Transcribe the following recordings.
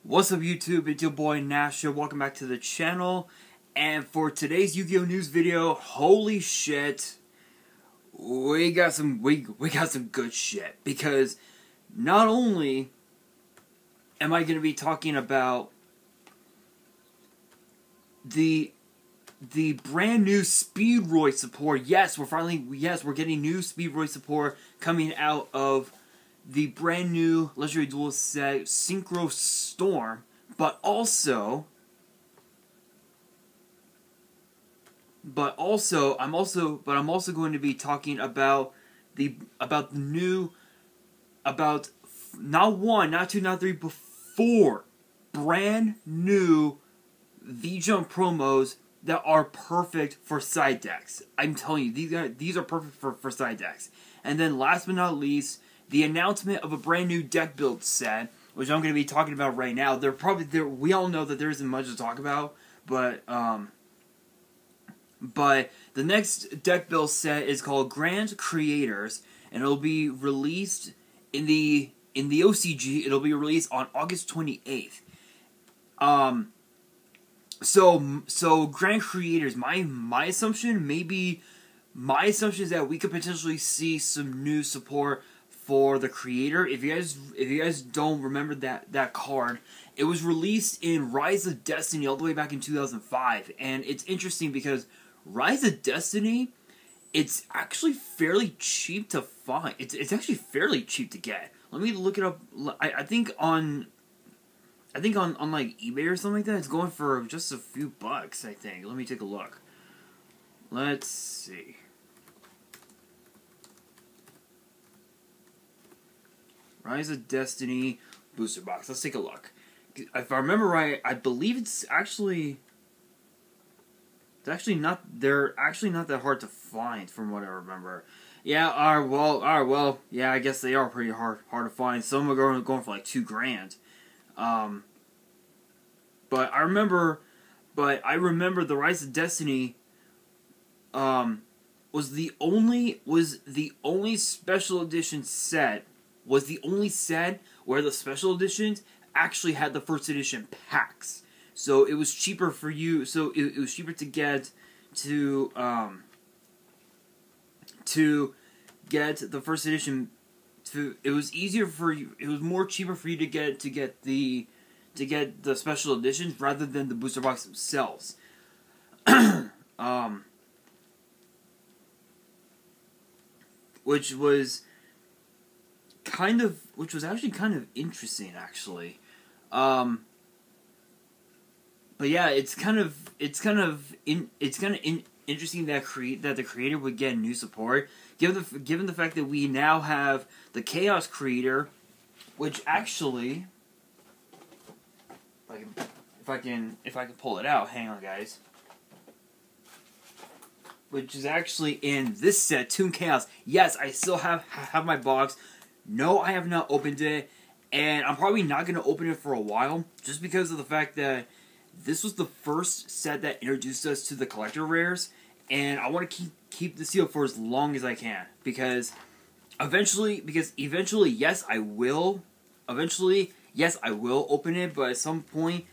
What's up YouTube, it's your boy Nash here, welcome back to the channel, and for today's Yu-Gi-Oh news video, holy shit, we got some good shit, because not only am I going to be talking about the brand new Speedroid support. Yes, we're getting new Speedroid support coming out of the brand new Legendary Duel set Synchro Storm, but also I'm also going to be talking about not one, not two, not three, but four brand new V-Jump promos that are perfect for side decks. I'm telling you, these are perfect for side decks. And then last but not least, the announcement of a brand new deck build set, which I'm going to be talking about right now. We all know that there isn't much to talk about, but the next deck build set is called Grand Creators, and it'll be released in the OCG. It'll be released on August 28th. So Grand Creators, my assumption is that we could potentially see some new support for the creator. If you guys don't remember that card, it was released in Rise of Destiny all the way back in 2005, and it's interesting because Rise of Destiny, it's actually fairly cheap to find. It's actually fairly cheap to get. Let me look it up. I think on like eBay or something like that, it's going for just a few bucks, I think. Let me take a look. Let's see. Rise of Destiny booster box. Let's take a look. If I remember right, I believe it's actually not. They're actually not that hard to find, from what I remember. Yeah. Well. Yeah. I guess they are pretty hard to find. Some are going for like $2,000. But I remember the Rise of Destiny was the only special edition set. Was the only set where the special editions actually had the first edition packs. So it was cheaper for you. So it was cheaper to get the first edition. It was easier for you. It was more cheaper for you to get the special editions rather than the booster box themselves. Which was actually kind of interesting, actually. But yeah, it's kind of interesting that the creator would get new support, given the fact that we now have the Chaos Creator, which actually, if I can pull it out, hang on, guys. Which is actually in this set, Toon Chaos. Yes, I still have my box. No, I have not opened it, and I'm probably not going to open it for a while, just because of the fact that this was the first set that introduced us to the collector rares, and I want to keep the seal for as long as I can, because eventually, yes, I will open it, but at some point,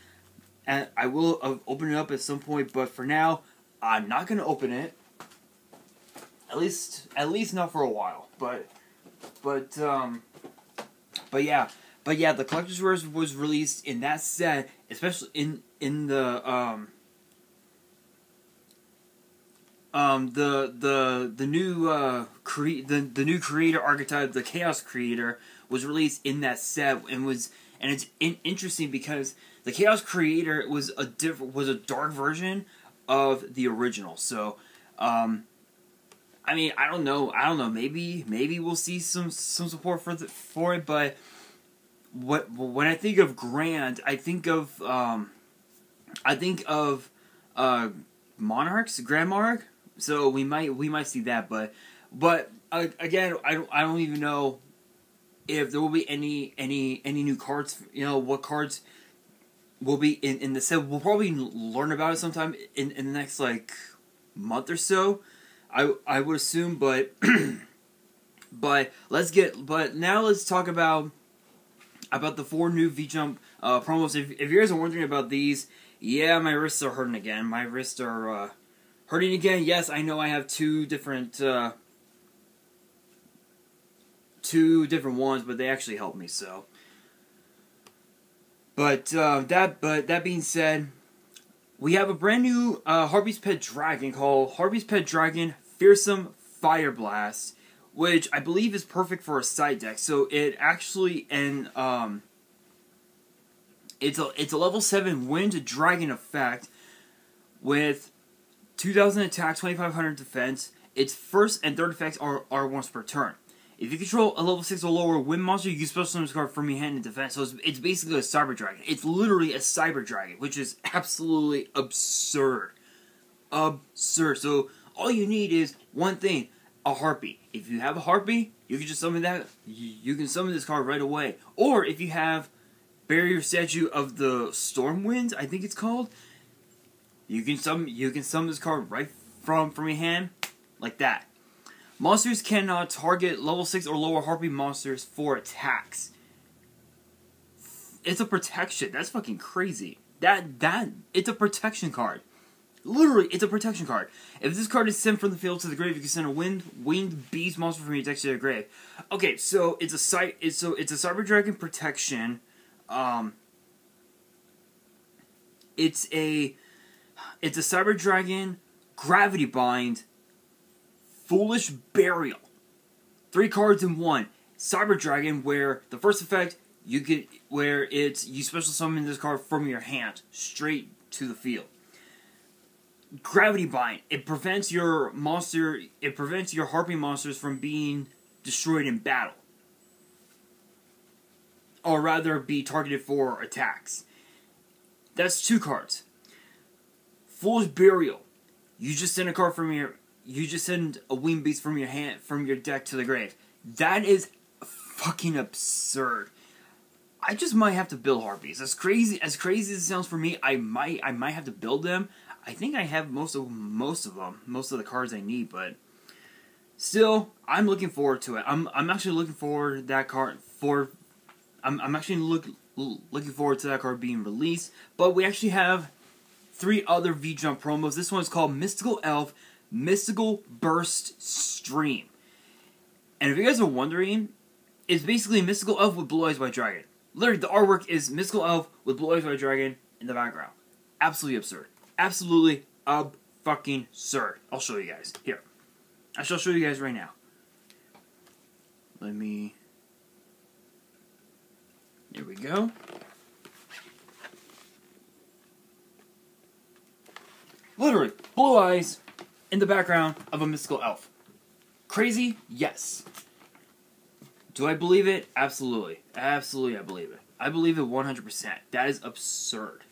and I will open it up at some point, but for now, I'm not going to open it, at least not for a while, But yeah, the collector's rares was released in that set, especially in the new creator archetype, the Chaos Creator, was released in that set, and it's interesting because the Chaos Creator was a dark version of the original. So I mean, I don't know. Maybe we'll see some support for it. But when I think of Grand, I think of Monarchs, Grand Monarch. So we might see that. But again, I don't even know if there will be any new cards. You know, what cards will be in the set. We'll probably learn about it sometime in the next month or so. I would assume, but now let's talk about about the 4 new V-Jump promos. If you guys are wondering about these, yeah, my wrists are hurting again. My wrists are hurting again. Yes, I know I have two different ones, but they actually help me. So, but that being said, we have a brand new Harpy's Pet Dragon called Harpy's Pet Dragon Fearsome Fire Blast, which I believe is perfect for a side deck. So it actually it's a level 7 Wind Dragon effect with 2000 attack, 2500 defense. Its first and third effects are once per turn. If you control a level 6 or lower wind monster, you can special summon this card from your hand in defense. So it's basically a Cyber Dragon. It's literally a Cyber Dragon, which is absolutely absurd. Absurd. So all you need is one thing, a Harpy. If you have a Harpy, you can just summon that. You can summon this card right away. Or if you have Barrier Statue of the Stormwind, I think it's called, you can summon this card right from your hand, like that. Monsters cannot target level 6 or lower Harpy monsters for attacks. It's a protection. That's fucking crazy. It's a protection card. Literally, it's a protection card. If this card is sent from the field to the grave, you can send a winged beast monster from your deck to the grave. Okay, so it's a Cyber Dragon protection. It's a Cyber Dragon Gravity Bind Foolish Burial. 3 cards in 1. Cyber Dragon, where the first effect you special summon this card from your hand straight to the field. Gravity Bind. It prevents your Harpy monsters from being destroyed in battle, or rather be targeted for attacks. That's 2 cards. Foolish Burial. You just send a winged beast from your deck to the grave. That is fucking absurd. I just might have to build Harpies. As crazy as it sounds for me, I might have to build them. I think I have most of the cards I need, but still, I'm looking forward to it. I'm actually looking forward to that card I'm actually looking forward to that card being released. But we actually have 3 other V-Jump promos. This one is called Mystical Elf Mystical Burst Stream. And if you guys are wondering, it's basically Mystical Elf with Blue Eyes White Dragon. Literally, the artwork is Mystical Elf with Blue Eyes White Dragon in the background. Absolutely absurd. Absolutely fucking absurd. I'll show you guys. Here. I shall show you guys right now. Here we go. Literally, blue eyes in the background of a mystical elf. Crazy? Yes. Do I believe it? Absolutely. Absolutely, I believe it. I believe it 100%. That is absurd.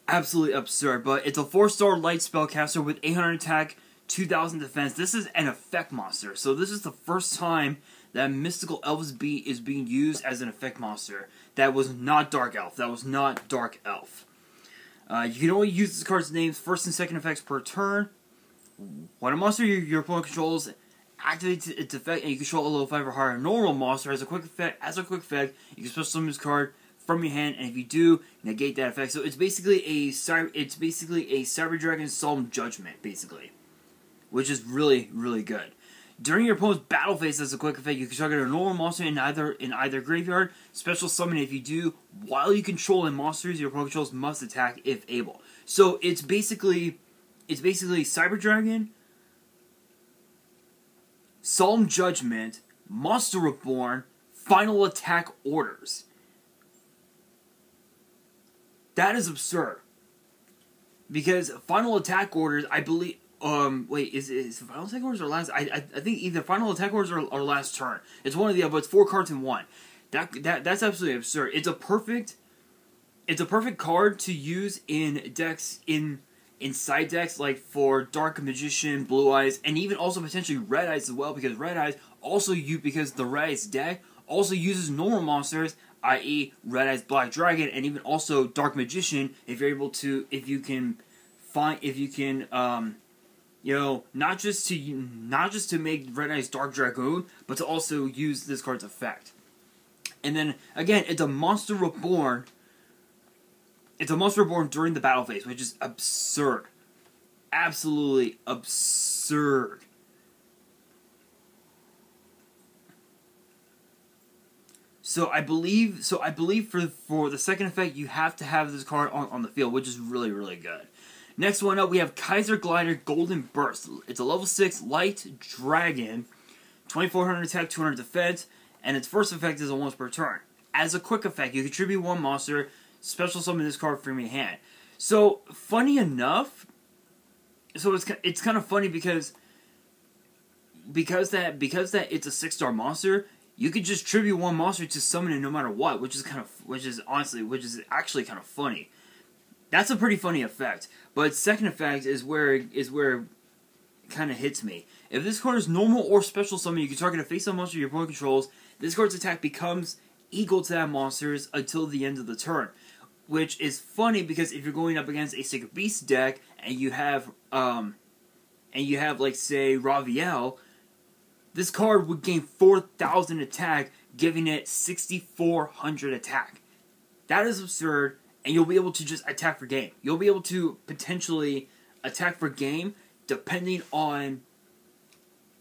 Absolutely absurd. But it's a 4-star light spellcaster with 800 attack, 2000 defense. This is an effect monster. So this is the first time that Mystical Elf is being used as an effect monster. That was not Dark Elf. That was not Dark Elf. You can only use this card's names first and second effects per turn. When a monster your opponent controls activates its effect and you control a level 5 or higher normal monster as a quick effect, you can special summon this card from your hand, and if you do, negate that effect. So it's basically a Cyber Dragon Solemn Judgment, basically, which is really, really good. During your opponent's battle phase as a quick effect, you can target a normal monster in either graveyard, special summon if you do. While you control monsters your opponent controls must attack if able. So it's basically Cyber Dragon, Solemn Judgment, Monster Reborn, Final Attack Orders. That is absurd. Because Final Attack Orders, I believe... wait, is it Final Attack Orders or last... I think either Final Attack Orders or last turn. It's one of the other, but it's 4 cards in 1. That's absolutely absurd. It's a perfect card to use in decks, in side decks, like for Dark Magician, Blue Eyes, and even also potentially Red Eyes as well, because Red Eyes also because the Red Eyes deck also uses normal monsters, i.e. Red Eyes Black Dragon, and even also Dark Magician, if you can you know, not just to make Red Eyes Dark Dragoon, but to also use this card's effect. And then, again, it's a monster reborn. It's a monster reborn during the battle phase, which is absurd. Absolutely absurd. So I believe for the second effect, you have to have this card on the field, which is really, really good. Next one up, we have Kaiser Glider Golden Burst. It's a level 6 light dragon, 2400 attack, 200 defense, and its first effect is a once per turn. As a quick effect, you contribute one monster, special summon this card from your hand. So, funny enough, so it's kind of funny because that it's a 6-star monster, you could just tribute one monster to summon it no matter what, which is actually kind of funny. That's a pretty funny effect. But second effect is where it kind of hits me. If this card is normal or special summon, you can target a face-up monster your opponent controls. This card's attack becomes equal to that monster's until the end of the turn. Which is funny because if you're going up against a Sacred Beast deck and you have like say Raviel, this card would gain 4,000 attack, giving it 6,400 attack. That is absurd, and you'll be able to just attack for game. You'll be able to potentially attack for game depending on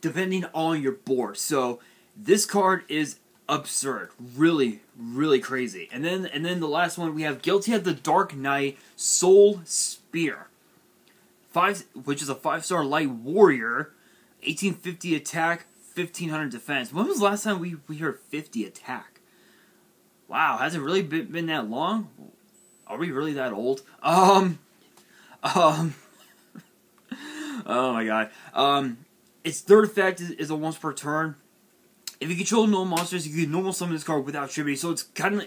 your board. So this card is absurd, really, really crazy. And then the last one we have Guilty of the Dark Knight Soul Spear, which is a 5-star light warrior, 1850 attack, 1500 defense. When was the last time we heard 50 attack? Wow, has it really been that long? Are we really that old? Oh my god. Its third effect is a once per turn. If you control no monsters, you can normal summon this card without tribute. So it's kind of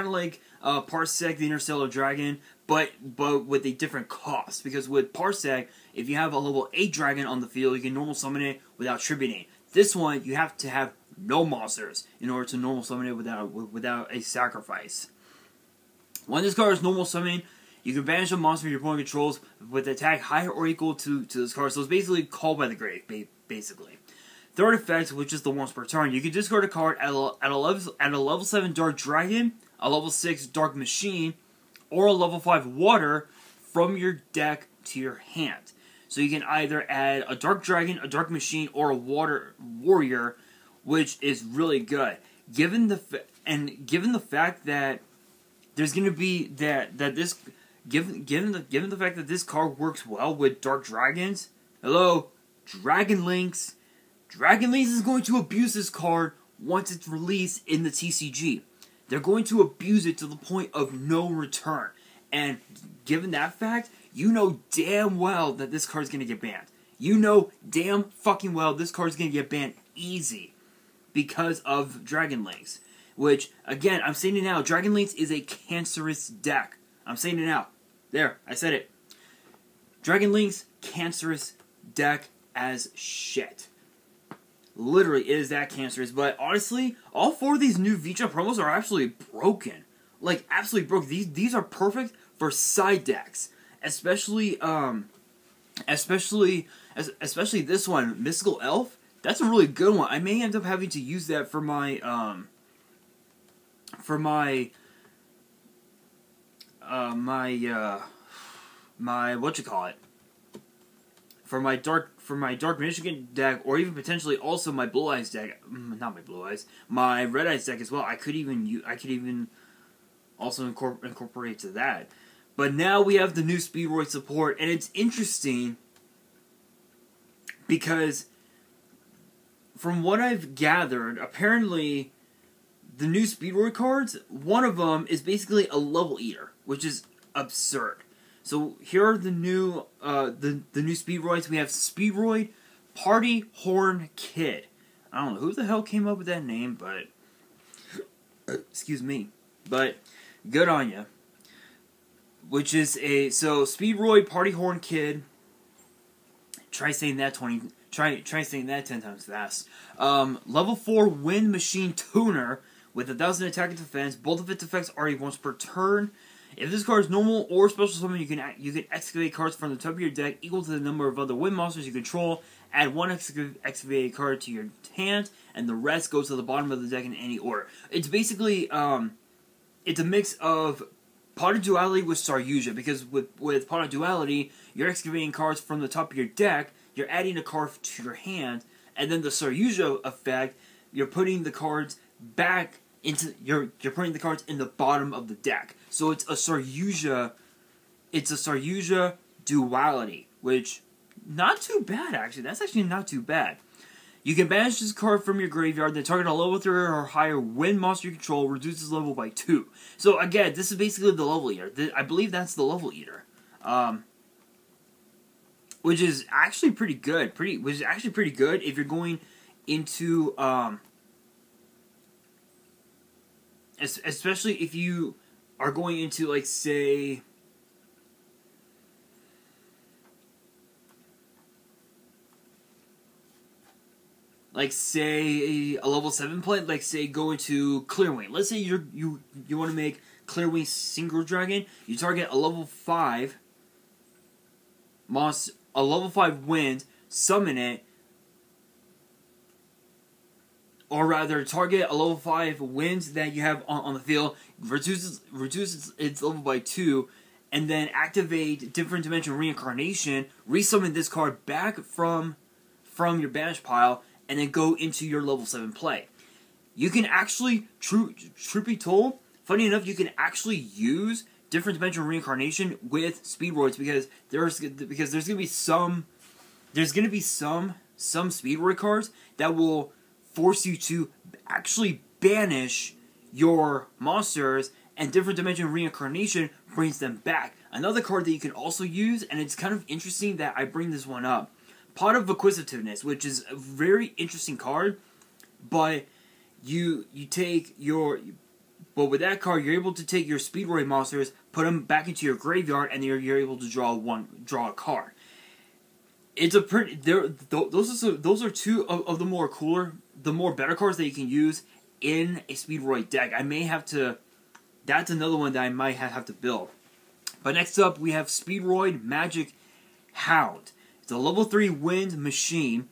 like Parsec, the Interstellar Dragon, but with a different cost. Because with Parsec, if you have a level 8 dragon on the field, you can normal summon it without tributing. This one, you have to have no monsters in order to normal summon it without a sacrifice. When this card is normal summoned, you can banish a monster your opponent controls with attack higher or equal to this card. So it's basically called by the grave, basically. Third effect, which is the once per turn, you can discard a card at a level 7 Dark Dragon, a level 6 Dark Machine, or a level 5 Water from your deck to your hand. So you can either add a Dark Dragon, a Dark Machine, or a Water Warrior, which is really good. Given the fact that there's going to be given the fact that this card works well with Dark Dragons. Hello, Dragon Links. Dragon Links is going to abuse this card once it's released in the TCG. They're going to abuse it to the point of no return. And given that fact, you know damn well that this card's going to get banned. You know damn fucking well this card's going to get banned easy because of Dragon Links. Which, again, I'm saying it now, Dragon Links is a cancerous deck. I'm saying it now. There, I said it. Dragon Links, cancerous deck as shit. Literally, it is that cancerous. But honestly, all 4 of these new Vitra promos are absolutely broken. Like, absolutely broken. These are perfect for side decks. Especially this one, Mystical Elf. That's a really good one. I may end up having to use that for my, for my Dark Michigan deck, or even potentially also my Blue Eyes deck. Not my Blue Eyes, my Red Eyes deck as well. I could even also incorporate to that. But now we have the new Speedroid support, and it's interesting because from what I've gathered, apparently the new Speedroid cards, one of them is basically a level eater, which is absurd. So here are the new new Speedroids. We have Speedroid Party Horn Kid. I don't know who the hell came up with that name, but excuse me, but good on ya. Which is so Speedroid Party Horn Kid. Try saying that 10 times fast. Level 4 Wind Machine Tuner with 1,000 attack and defense. Both of its effects are once per turn. If this card is normal or special summon, you can excavate cards from the top of your deck equal to the number of other wind monsters you control. Add one excavated card to your hand and the rest go to the bottom of the deck in any order. It's basically, it's a mix of Pot of Duality with Saryuja, because with Pot of Duality, you're excavating cards from the top of your deck, you're adding a card to your hand, and then the Saryuja effect, you're putting the cards back into, you're putting the cards in the bottom of the deck. So it's a Saryuja duality, which, not too bad actually, that's actually not too bad. You can banish this card from your graveyard, then target a level 3 or higher when monster you control reduces level by 2. So again, this is basically the level eater. I believe that's the level eater. Which is actually pretty good. Which is actually pretty good if you're going into, especially if you are going into, like, say, a level 7 play, like say go into Clearwing. Let's say you want to make Clearwing Synchro Dragon. You target a level 5 monster, a level 5 wind, summon it, or rather target a level 5 wind that you have on the field, reduces its level by 2, and then activate Different Dimension Reincarnation, resummon this card back from your banish pile, and then go into your level 7 play. You can actually, truth be told, funny enough, you can actually use Different Dimension Reincarnation with Speedroids, because there's gonna be some Speedroid cards that will force you to actually banish your monsters, and Different Dimension Reincarnation brings them back. Another card that you can also use, and it's kind of interesting that I bring this one up, Pot of Acquisitiveness, which is a very interesting card, but but with that card, you're able to take your Speedroid monsters, put them back into your graveyard, and you're able to draw a card. It's a pretty, those are two of the more better cards that you can use in a Speedroid deck. I may have to, that's another one that I might have to build. But next up, we have Speedroid Magic Hound. It's a level 3 wind machine,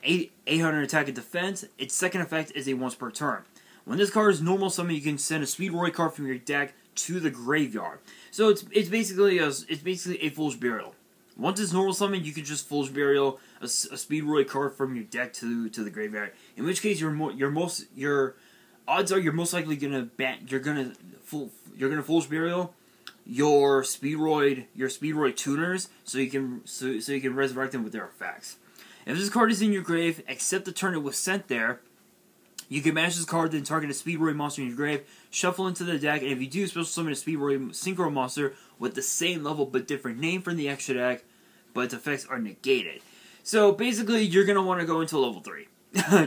800 attack and defense. Its second effect is a once per turn. When this card is normal summon, you can send a Speedroid card from your deck to the graveyard. So it's basically a Fool's Burial. Once it's normal summon, you can just Fool's Burial a Speedroid card from your deck to the graveyard. In which case, your odds are you're most likely gonna Fool's Burial your Speedroid tuners, so you can resurrect them with their effects. If this card is in your grave, except the turn it was sent there, you can banish this card, then target a Speedroid monster in your grave, shuffle into the deck, and if you do, special summon a Speedroid Synchro monster with the same level but different name from the extra deck, but its effects are negated. So basically, you're going to want to go into a level 3.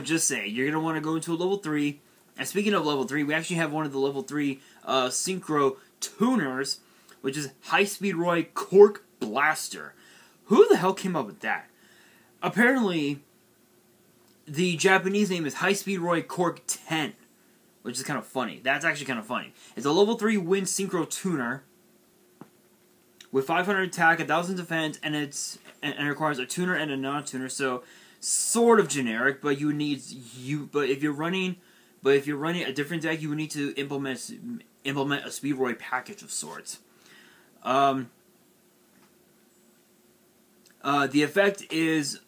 Just saying, you're going to want to go into a level 3. And speaking of level 3, we actually have one of the level 3 Synchro tuners, which is High Speedroid Cork Blaster. Who the hell came up with that? Apparently, the Japanese name is High Speedroid Cork 10, which is kind of funny. That's actually kind of funny. It's a level 3 wind synchro tuner with 500 attack, 1000 defense, and it requires a tuner and a non-tuner. So sort of generic, but if you're running a different deck, you would need to implement a Speedroid package of sorts. The effect is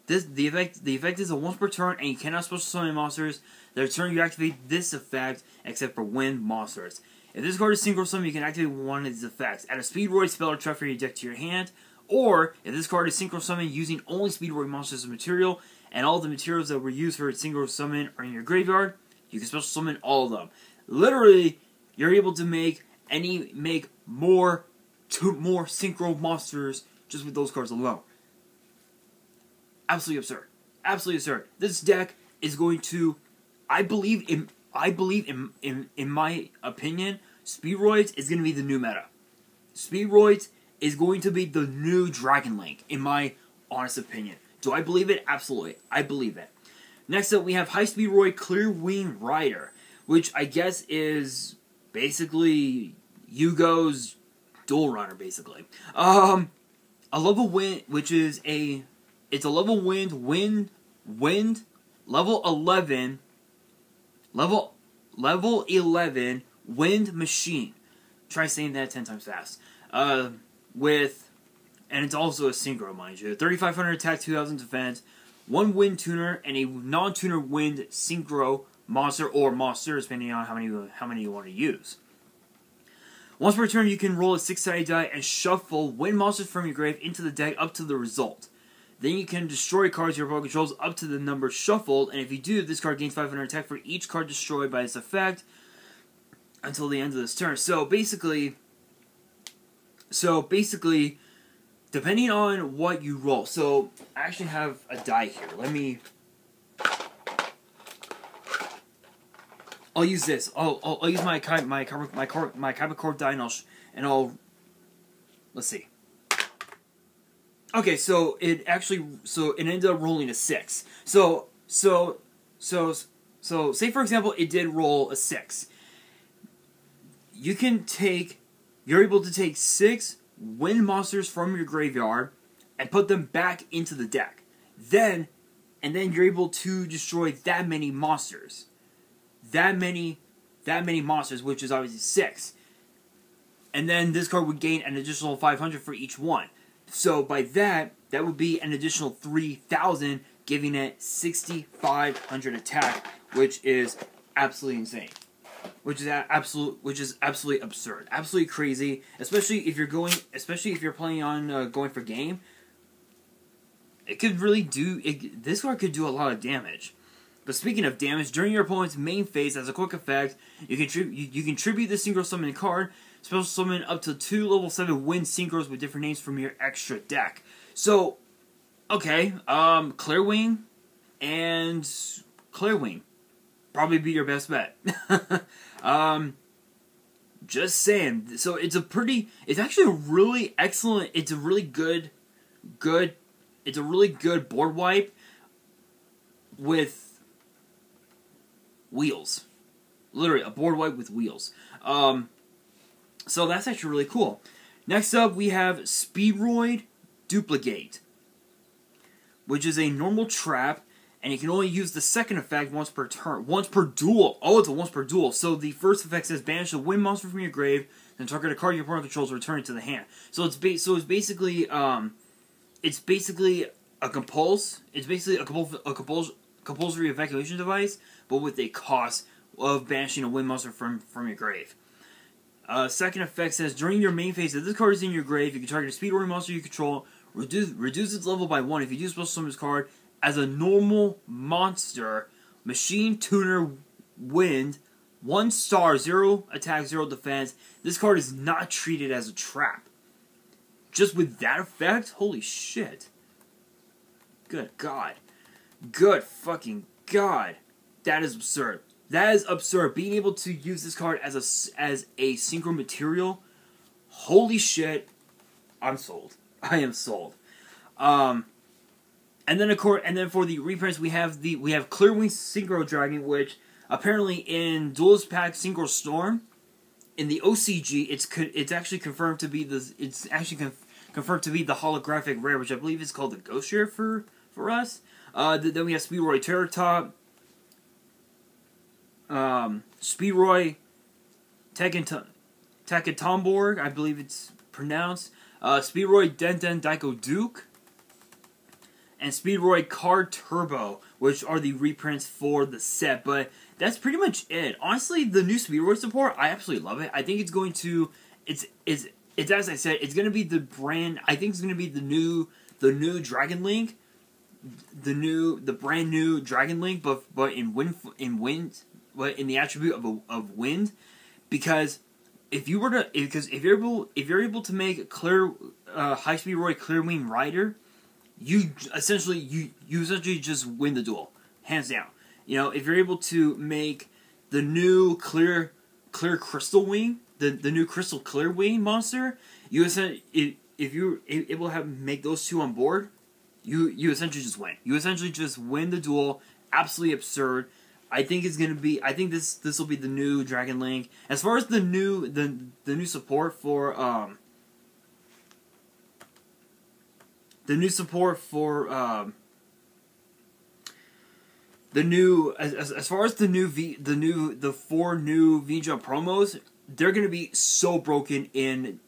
the effect is a once per turn, and you cannot special summon monsters. The turn you activate this effect, except for wind monsters. If this card is synchro summon, you can activate one of these effects. Add a Speedroid spell or trap from your deck to your hand, or if this card is synchro summon using only Speedroid monsters as material, and all the materials that were used for its synchro summon are in your graveyard, you can special summon all of them. Literally, you're able to make more synchro monsters just with those cards alone. Absolutely absurd. Absolutely absurd. This deck is going to, I believe in my opinion, Speedroids is going to be the new meta. Speedroids is going to be the new Dragon Link, in my honest opinion. Do I believe it? Absolutely. I believe it. Next up, we have High Speedroid Clearwing Rider, which I guess is basically Yu-Gi-Oh's Dual Runner, basically. A level wind, which is it's a level wind level 11, level 11 Wind Machine. Try saying that 10 times fast. And it's also a synchro, mind you. 3,500 attack, 2,000 defense, 1 wind tuner, and a non-tuner wind synchro monster or monsters, depending on how many you want to use. Once per turn, you can roll a 6-sided die and shuffle wind monsters from your grave into the deck up to the result. Then you can destroy cards your opponent controls up to the number shuffled, and if you do, this card gains 500 attack for each card destroyed by this effect until the end of this turn. So basically, depending on what you roll. So I actually have a die here. I'll use this. I'll use my Kyber Core die, and I'll let's see. Okay, so it ended up rolling a 6. So say for example it did roll a 6. You're able to take 6 wind monsters from your graveyard and put them back into the deck. And then you're able to destroy that many monsters. That many monsters, which is obviously 6. And then this card would gain an additional 500 for each one. So by that would be an additional 3,000, giving it 6,500 attack, which is absolutely insane. Which is absolutely absurd, absolutely crazy. Especially if you're planning on going for game. It could really do. This card could do a lot of damage. But speaking of damage, during your opponent's main phase, as a quick effect, you can tribute the synchro summon card, special summon up to 2 level 7 wind synchros with different names from your extra deck. So, okay, Clearwing and Clearwing probably be your best bet. Just saying. So it's actually a really excellent. It's a really good board wipe with wheels. Literally, a board wipe with wheels. So that's actually really cool. Next up, we have Speedroid Duplicate, which is a normal trap, and you can only use the second effect once per turn. Once per duel. Oh, it's a once per duel. So the first effect says banish a wind monster from your grave, then target a card your opponent controls, return it to the hand. So it's basically a compulse. It's basically a compulsory evacuation device, but with a cost of banishing a wind monster from your grave. Second effect says during your main phase, if this card is in your grave, you can target a Speedroid monster you control, reduce its level by 1. If you do special summon this card as a normal monster, machine tuner wind, 1 star, 0 attack, 0 defense. This card is not treated as a trap. Just with that effect? Holy shit. Good God. Good fucking God. That is absurd. That is absurd. Being able to use this card as a synchro material. Holy shit. I'm sold. I am sold. And then for the reprints we have Clearwing Synchro Dragon, which apparently in Duelist Pack Synchro Storm, in the OCG, it's actually confirmed to be confirmed to be the holographic rare, which I believe is called the Ghost Rare for us. Then we have Speedroid Terratop, Speedroid Teketomborg, I believe it's pronounced, Speedroid Denten Daiko Duke, and Speedroid Card Turbo, which are the reprints for the set. But that's pretty much it. Honestly, the new Speedroid support, I absolutely love it. I think it's going to, it's as I said, it's going to be the brand. I think it's going to be the new Dragon Link, the brand new Dragon Link, but in the attribute of wind, because if you're able to make high speed Roy Clearwing Rider, you essentially just win the duel, hands down. You know, if you're able to make the new clear Crystal Wing, the new Crystal Clear Wing monster, you essentially, if you're able to make those two on board, you essentially just win. You essentially just win the duel. Absolutely absurd. I think it's gonna be. I think this will be the new Dragon Link. As far as the new support for the new as far as the four new V-Jump promos, they're gonna be so broken in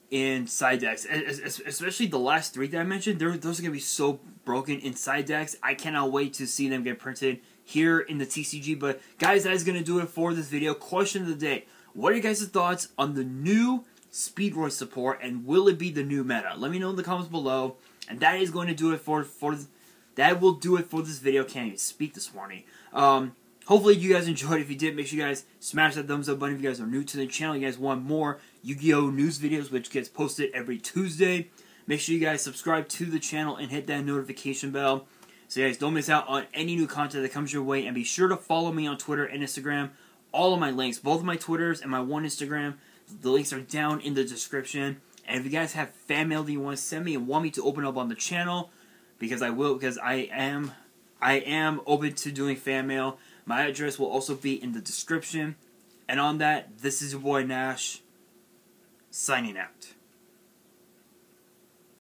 side decks, especially the last three that I mentioned. Those are gonna be so broken in side decks. I cannot wait to see them get printed here in the TCG. But guys, that is gonna do it for this video. Question of the day: what are your guys' thoughts on the new Speedroid support, and will it be the new meta? Let me know in the comments below. And that is going to do it that will do it for this video. Can't even speak this morning. Hopefully you guys enjoyed. If you did, make sure you guys smash that thumbs up button. If you guys are new to the channel, you guys want more Yu-Gi-Oh news videos, which gets posted every Tuesday, make sure you guys subscribe to the channel and hit that notification bell so you guys don't miss out on any new content that comes your way. And be sure to follow me on Twitter and Instagram. All of my links, both of my Twitters and my one Instagram, the links are down in the description. And if you guys have fan mail that you want to send me and want me to open up on the channel, because I will, because I am open to doing fan mail. My address will also be in the description. And on that, this is your boy Nash, signing out.